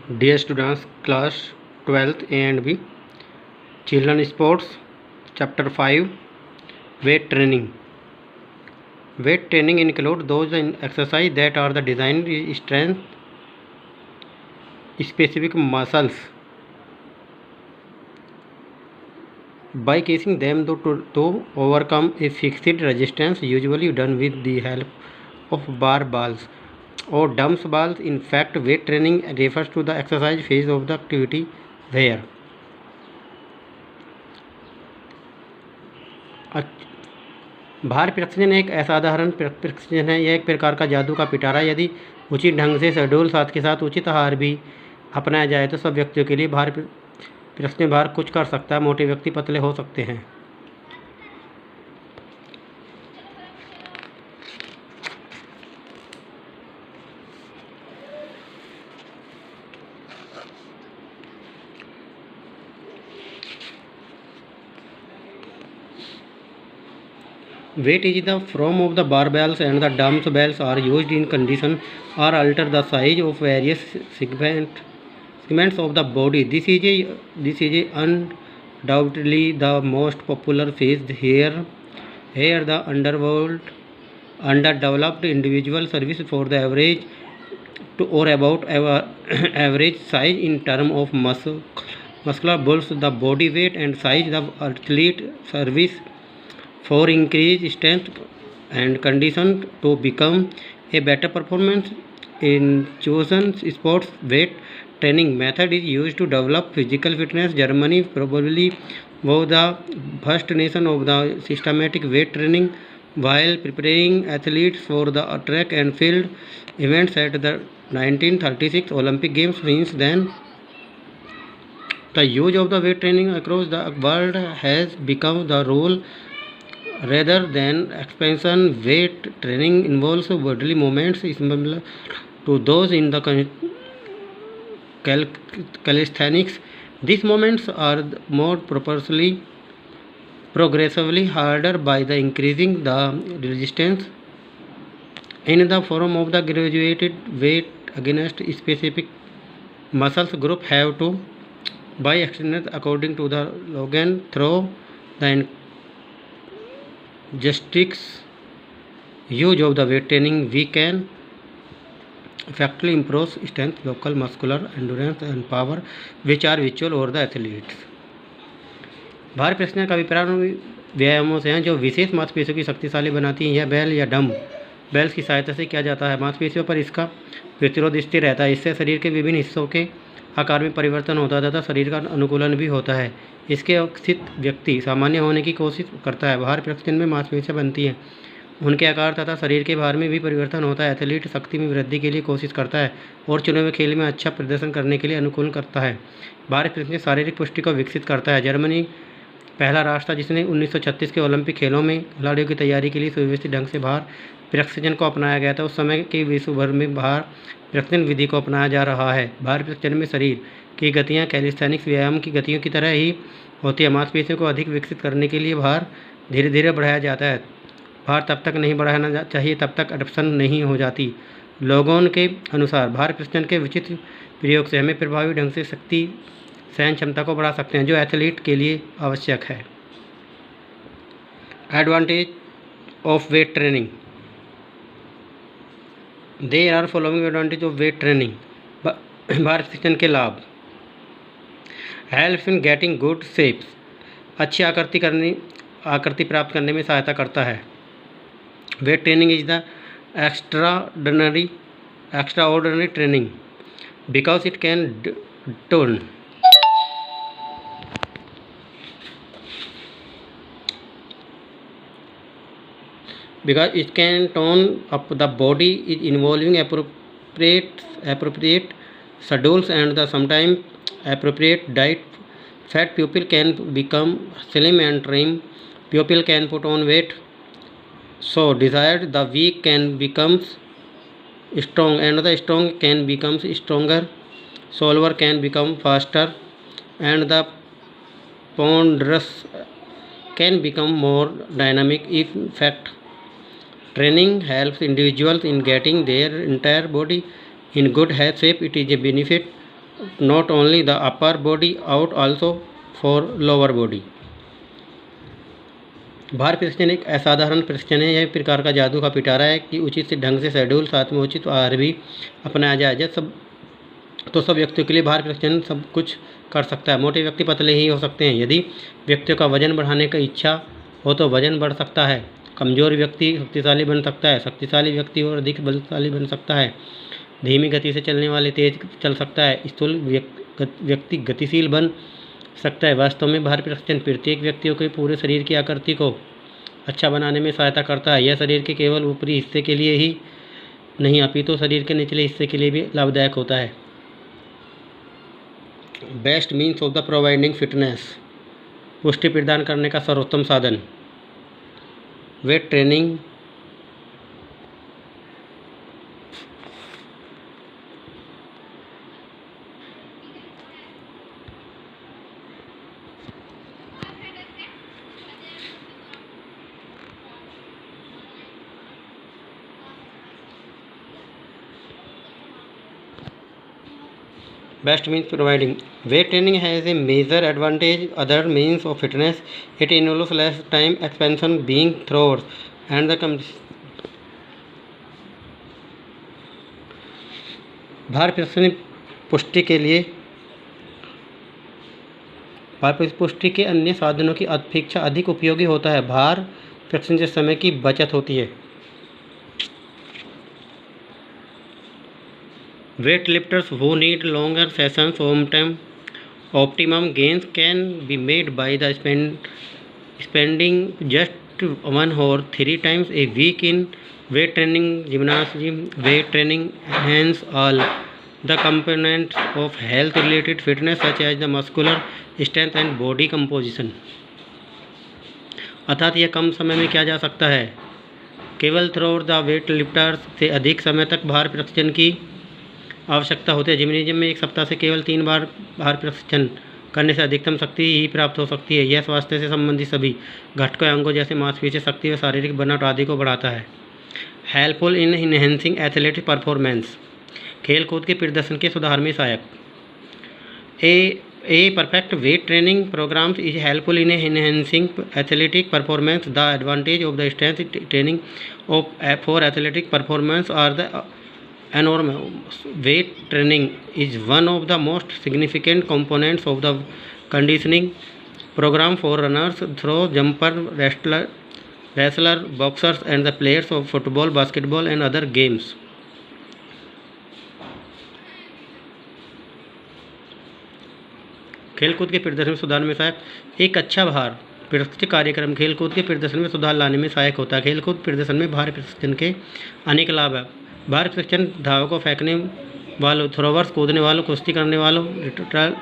Dear students, class 12th A and B, Children Sports, Chapter 5, Weight Training. Weight training includes those exercises that are designed to strengthen specific muscles by casing them to overcome a fixed resistance, usually done with the help of barbells or dumbbells. In fact, weight training refers to the exercise phase of the activity where भार प्रशिक्षण एक असाधारण प्रशिक्षण है। यह एक प्रकार का जादू का पिटारा। यदि उचित ढंग से शेड्यूल साथ के साथ उचित आहार भी अपनाया जाए तो सब व्यक्तियों के लिए भार प्रशिक्षण भार कुछ कर सकता है। मोटे व्यक्ति पतले हो सकते हैं। Weight is the form of the barbells and the dumbbells are used in condition or alter the size of various segments of the body. This is undoubtedly the most popular phase here the underdeveloped individual service for the average to or about average size in term of muscular bulk, the body weight and size. The athlete service for increased strength and condition to become a better performance in chosen sports. Weight training method is used to develop physical fitness. Germany probably was the first nation of the systematic weight training while preparing athletes for the track and field events at the 1936 Olympic Games. Since then, the use of the weight training across the world has become the rule rather than expansion. Weight training involves bodily movements similar to those in the calisthenics. These movements are more progressively harder by the increasing the resistance in the form of the graduated weight against specific muscles group have to by extended according to the Logan through the gymnastics use of the weight training we can effectively improve strength, local muscular endurance and power which are visual or the athletes. भार प्रशिक्षण का अभिप्राय व्यायामों से हैं जो विशेष मांसपेशियों की शक्तिशाली बनाती हैं। यह बैल या डम्ब बेल्स की सहायता से किया जाता है। मांसपेशियों पर इसका प्रतिरोध स्थिर रहता है। इससे शरीर के विभिन्न हिस्सों के आकार में परिवर्तन होता है तथा शरीर का अनुकूलन भी होता है। इसके अवस्थित व्यक्ति सामान्य होने की कोशिश करता है। भार प्रशिक्षण में मांसपेशियां बनती हैं, उनके आकार तथा शरीर के भार में भी परिवर्तन होता है। एथलीट शक्ति में वृद्धि के लिए कोशिश करता है और चुने हुए खेल में अच्छा प्रदर्शन करने के लिए अनुकूलन करता है। भार प्रशिक्षण शारीरिक पुष्टि को विकसित करता है। जर्मनी पहला राष्ट्र था जिसने 1936 के ओलंपिक खेलों में खिलाड़ियों की तैयारी के लिए सुव्यवस्थित ढंग से भार प्रशिक्षण को अपनाया गया था। उस समय के विश्व भर में भार प्रशिक्षण विधि को अपनाया जा रहा है। भार प्रशिक्षण में शरीर की गतियाँ कैलिस्थेनिक्स व्यायाम की गतियों की तरह ही होती है। मांसपेशियों को अधिक विकसित करने के लिए भार धीरे धीरे बढ़ाया जाता है। भार तब तक नहीं बढ़ाना चाहिए तब तक एडप्शन नहीं हो जाती। लोगों के अनुसार भार प्रशिक्षण के विचित्र प्रयोग से हमें प्रभावी ढंग से शक्ति सहन क्षमता को बढ़ा सकते हैं जो एथलीट के लिए आवश्यक है। Advantage of weight training. There are following advantage of weight training. भार प्रशिक्षण के लाभ। Help in getting good shapes, अच्छी आकृति प्राप्त करने में सहायता करता है। Weight training is the extraordinary training because it can turn up the body is involving appropriate schedules and the sometimes appropriate diet. Fat people can become slim and trim. People can put on weight so desired. The weak can become strong and the strong can become stronger. Solver can become faster and the ponderous can become more dynamic. In fact, training helps individuals in getting their entire body in good health shape. It is a benefit not only the upper body out also for lower body. भार प्रशिक्षण एक असाधारण प्रशिक्षण है। यह प्रकार का जादू का पिटारा है कि उचित से ढंग से शेड्यूल साथ में उचित आहार भी अपनाया जाए। जब सब व्यक्तियों के लिए भार प्रशिक्षण सब कुछ कर सकता है। मोटे व्यक्ति पतले ही हो सकते हैं। यदि व्यक्तियों का वजन बढ़ाने की इच्छा हो तो वजन बढ़ सकता है। कमज़ोर व्यक्ति शक्तिशाली बन सकता है। शक्तिशाली व्यक्ति और अधिक बलशाली बन सकता है। धीमी गति से चलने वाले तेज चल सकता है। स्थूल व्यक्ति गतिशील बन सकता है। वास्तव में भार प्रशिक्षण प्रत्येक व्यक्तियों के पूरे शरीर की आकृति को अच्छा बनाने में सहायता करता है। यह शरीर के केवल ऊपरी हिस्से के लिए ही नहीं अपितु शरीर के निचले हिस्से के लिए भी लाभदायक होता है। Best means of the providing fitness, पुष्टि प्रदान करने का सर्वोत्तम साधन। Weight training Best means providing. Weight training has a major advantage other means of fitness. It involves less time expansion being throws and the भार प्रशिक्षण पुष्टि के अन्य साधनों की अपेक्षा अधिक उपयोगी होता है। भार प्रशिक्षण से समय की बचत होती है। Weightlifters who need longer sessions optimum gains can be made by the spending just 1 or 3 times a week in weight training gymnasium. Weight training enhance all the components of health related fitness such as the muscular strength and body composition. अर्थात यह कम समय में किया जा सकता है। केवल thrower the wait lifters से अधिक समय तक भार प्रशिक्षण की आवश्यकता होती है। जिम्नेजियम में एक सप्ताह से केवल 3 बार भार प्रशिक्षण करने से अधिकतम शक्ति ही प्राप्त हो सकती है। यह स्वास्थ्य से संबंधित सभी घटकों अंगों जैसे मांसपेशी शक्ति व शारीरिक बनावट आदि को बढ़ाता है। Helpful in enhancing athletic performance, खेल कूद के प्रदर्शन के सुधार में सहायक। A perfect weight training programs is helpful in enhancing athletic performance. The advantage of the strength training for athletic performance are the enormous. Weight training is one of the most significant components of the conditioning program for runners, throw jumper, wrestler, boxers and the players of football, basketball and other games. खेलकूद के प्रदर्शन में सुधार में सहायक। एक अच्छा भार प्रशिक्षण कार्यक्रम खेलकूद के प्रदर्शन में सुधार लाने में सहायक होता है। खेलकूद प्रदर्शन में भार प्रशिक्षण के अनेक लाभ है। भार प्रशिक्षण धावकों, फेंकने वालों, थ्रोवर्स, कूदने वालों, कुश्ती करने वालों,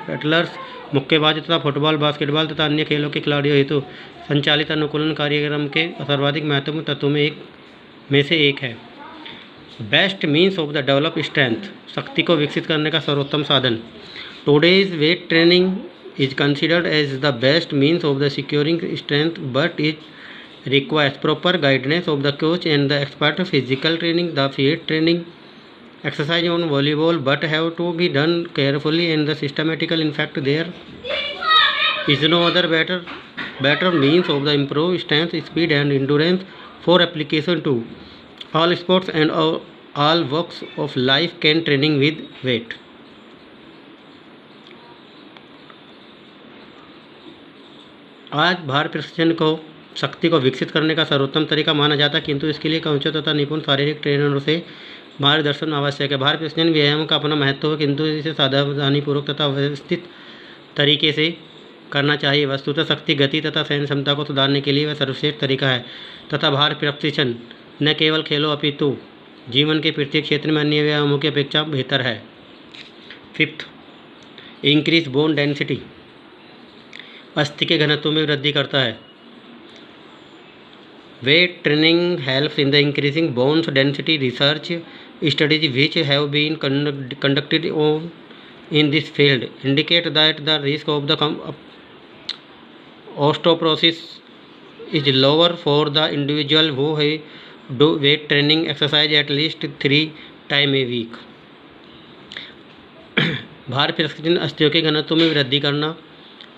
रेटलर्स, मुक्केबाज तथा फुटबॉल, बास्केटबॉल तथा अन्य खेलों के खिलाड़ियों हेतु संचालित अनुकूलन कार्यक्रम के सर्वाधिक महत्वपूर्ण तत्वों में से एक है। Best means of the develop strength, शक्ति को विकसित करने का सर्वोत्तम साधन। Today's weight training is considered as the best means of the securing strength but is requires proper guidance of the coach and the expert physical training. The weight training exercise on volleyball but have to be done carefully and the systematical. In fact, there is no other better means of the improved strength, speed and endurance for application to all sports and all walks of life can training with weight. आज भार प्रशिक्षण को शक्ति को विकसित करने का सर्वोत्तम तरीका माना जाता है, किंतु इसके लिए कोचों तथा निपुण शारीरिक ट्रेनरों से मार्गदर्शन आवश्यक है। भार प्रशिक्षण व्यायाम का अपना महत्व है, किंतु इसे सावधानीपूर्वक तथा व्यवस्थित तरीके से करना चाहिए। वस्तुतः शक्ति, गति तथा सहन क्षमता को सुधारने के लिए वह सर्वश्रेष्ठ तरीका है तथा भार प्रशिक्षण न केवल खेलों अपितु जीवन के प्रत्येक क्षेत्र में अन्य व्यायामों की अपेक्षा बेहतर है। 5th, इंक्रीज बोन डेंसिटी, अस्थि के घनत्व में वृद्धि करता है। Weight training helps in the increasing bones density. Research studies which have been conducted in this field indicate that the risk of the osteoporosis is lower for the individual who do weight training exercise at least 3 times a week. भार प्रशिक्षण अस्थियों के घनत्व में वृद्धि करना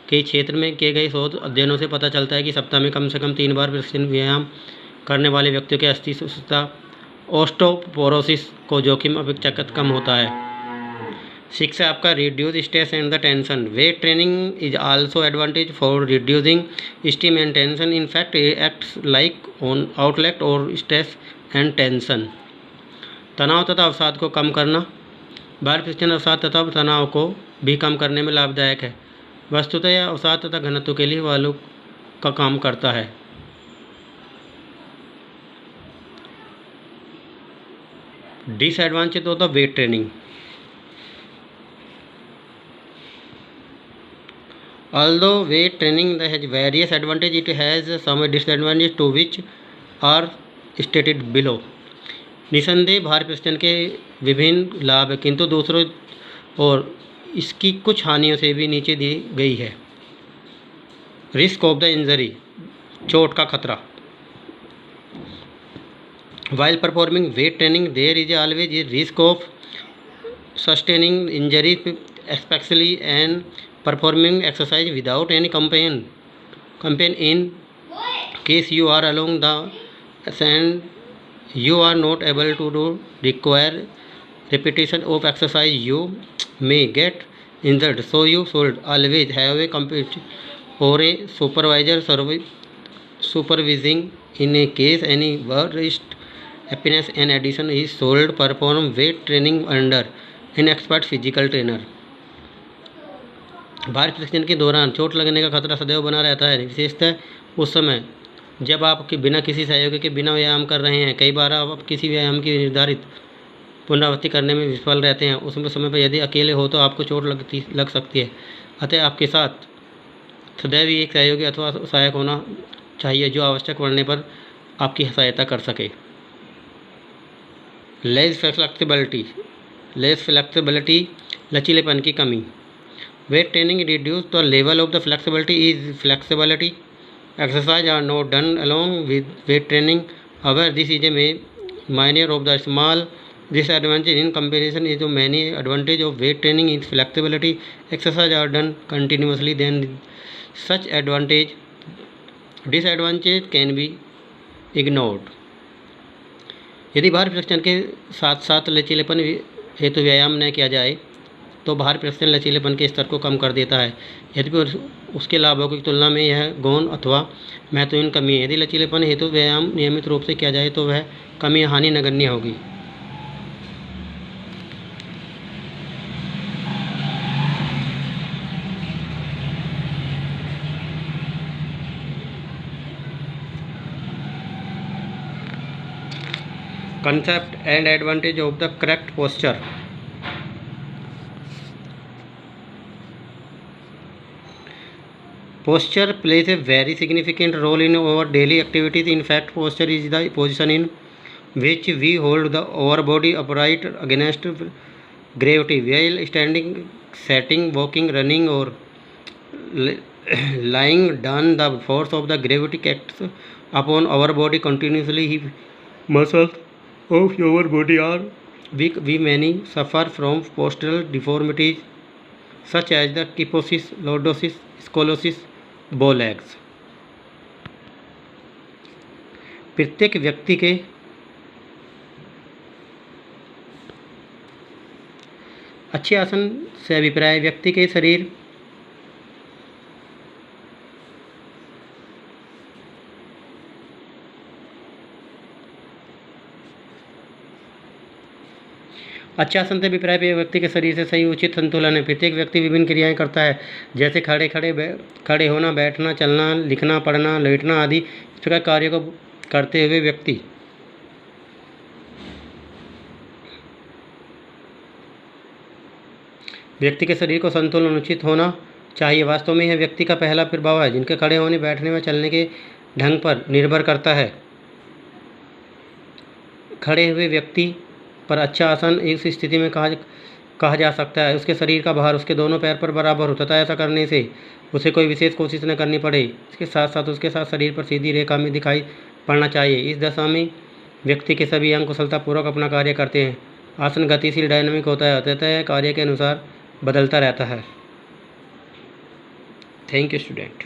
के क्षेत्र में किए गए शोध अध्ययनों से पता चलता है कि सप्ताह में कम से कम 3 बार प्रशिक्षण व्यायाम करने वाले व्यक्तियों के अस्थि सुस्तता ऑस्टोपोरोसिस को जोखिम अपेक्षाकृत कम होता है। 6 है आपका reduce stress and the tension. Wait training is also advantage for reducing steam and tension. In fact acts like on outlet और स्ट्रेस एंड टेंशन। तनाव तथा अवसाद को कम करना। भार प्रशिक्षण अवसाद तथा तनाव को भी कम करने में लाभदायक है। वस्तुतः यह अवसाद तथा घनत्व के लिए वालों का काम करता है। Disadvantage of the weight training. Although weight training has various advantages, it has some disadvantages to which are stated below. निसंदेह भार प्रशिक्षण के विभिन्न लाभ है, किंतु दूसरों और इसकी कुछ हानियों से भी नीचे दी गई है। रिस्क ऑफ द इंजरी, चोट का खतरा। While performing weight training, there is always a risk of sustaining injury, especially and performing exercise without any companion in case you are along the and you are not able to do require repetition of exercise, you may get injured. So you should always have a competitor or a supervisor supervising in a case any worst happiness. In addition, he should perform weight training under an expert physical trainer. भार प्रशिक्षण के दौरान चोट लगने का खतरा सदैव बना रहता है, विशेषतः उस समय जब आप बिना किसी सहयोगी के बिना व्यायाम कर रहे हैं। कई बार आप किसी व्यायाम की निर्धारित पुनरावृत्ति करने में विफल रहते हैं। उस समय पर यदि अकेले हो तो आपको चोट लग सकती है। अतः आपके साथ सदैव एक सहयोगी अथवा सहायक होना चाहिए जो आवश्यक पड़ने पर आपकी सहायता कर सके। लेस फ्लेक्सिबिलिटी, लचीलेपन की कमी। Weight training reduces the level of the flexibility. Is flexibility exercise are not done along with weight training. However, this is a minor of the small disadvantage in comparison is the many advantage of weight training. Is flexibility exercise are done continuously, then such disadvantage can be ignored. यदि भार प्रशिक्षण के साथ साथ लचीलेपन हेतु व्यायाम न किया जाए तो भार प्रशिक्षण लचीलेपन के स्तर को कम कर देता है। यद्यपि उसके लाभों की तुलना में यह गौण अथवा महत्वहीन कमी है। यदि लचीलेपन हेतु व्यायाम नियमित रूप से किया जाए तो वह कमी हानि नगण्य होगी। Concept and advantage of the correct posture. Posture plays a very significant role in our daily activities. In fact, posture is the position in which we hold the our body upright against gravity while standing, sitting, walking, running, or lying down. The force of the gravity acts upon our body continuously. Muscles of your body are weak. We many suffer from postural deformities such as the kyphosis, lordosis, scoliosis, bow legs. प्रत्येक व्यक्ति के अच्छे आसन से अभिप्राय व्यक्ति के शरीर अच्छा आसन से अभिप्राय पे व्यक्ति के शरीर से सही उचित संतुलन है। प्रत्येक व्यक्ति विभिन्न क्रियाएं करता है जैसे खड़े होना, बैठना, चलना, लिखना, पढ़ना, लेटना आदि। इस प्रकार कार्यों को करते हुए व्यक्ति के शरीर को संतुलन उचित होना चाहिए। वास्तव में यह व्यक्ति का पहला प्रभाव है जिनके खड़े होने, बैठने व चलने के ढंग पर निर्भर करता है। खड़े हुए व्यक्ति पर अच्छा आसन इस स्थिति में कहा जा सकता है उसके शरीर का भार उसके दोनों पैर पर बराबर हो तथा ऐसा करने से उसे कोई विशेष कोशिश न करनी पड़े। इसके साथ साथ उसके साथ शरीर पर सीधी रेखा में दिखाई पड़ना चाहिए। इस दशा में व्यक्ति के सभी अंग कुशलतापूर्वक अपना कार्य करते हैं। आसन गतिशील डायनामिक होता है, अतः कार्य के अनुसार बदलता रहता है। Thank you student.